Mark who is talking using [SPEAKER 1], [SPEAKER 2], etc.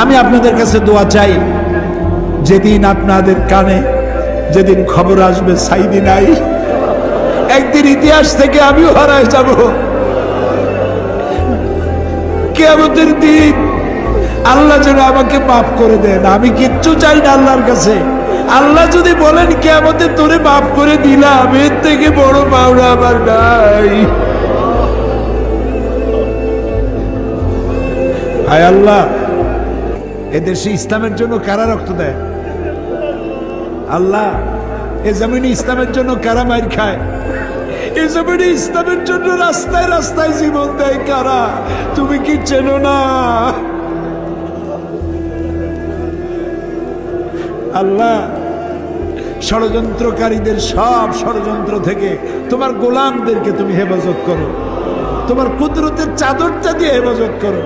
[SPEAKER 1] আমি আপনাদের কাছে দোয়া চাই, যেদিন আপনাদের কানে যেদিন খবর আসবে সাইদি নাই, একদিন ইতিহাস থেকে আমিও হারায় যাব। কিয়ামতের দিন আল্লাহ যেন আমাকে মাফ করে দেন। আমি কিচ্ছু চাই না আল্লাহর কাছে। আল্লাহ যদি বলেন কিয়ামতে তোরে মাফ করে দিলাম, এর থেকে বড় পাওনা আমার নাই। হায় আল্লাহ, এদেশে ইসলামের জন্য কারা রক্ত দেয়? আল্লাহ, এ জমিনে ইসলামের জন্য কারা মাইর খায়? এ জমিনে ইসলামের জন্য রাস্তায় রাস্তায় জীবন দেয় কারা? তুমি কি চেনো না? আল্লাহ, ষড়যন্ত্রকারীদের সব ষড়যন্ত্র থেকে তোমার গোলামদেরকে তুমি হেফাজত করো, তোমার কুদরতের চাদরটা দিয়ে হেফাজত করো।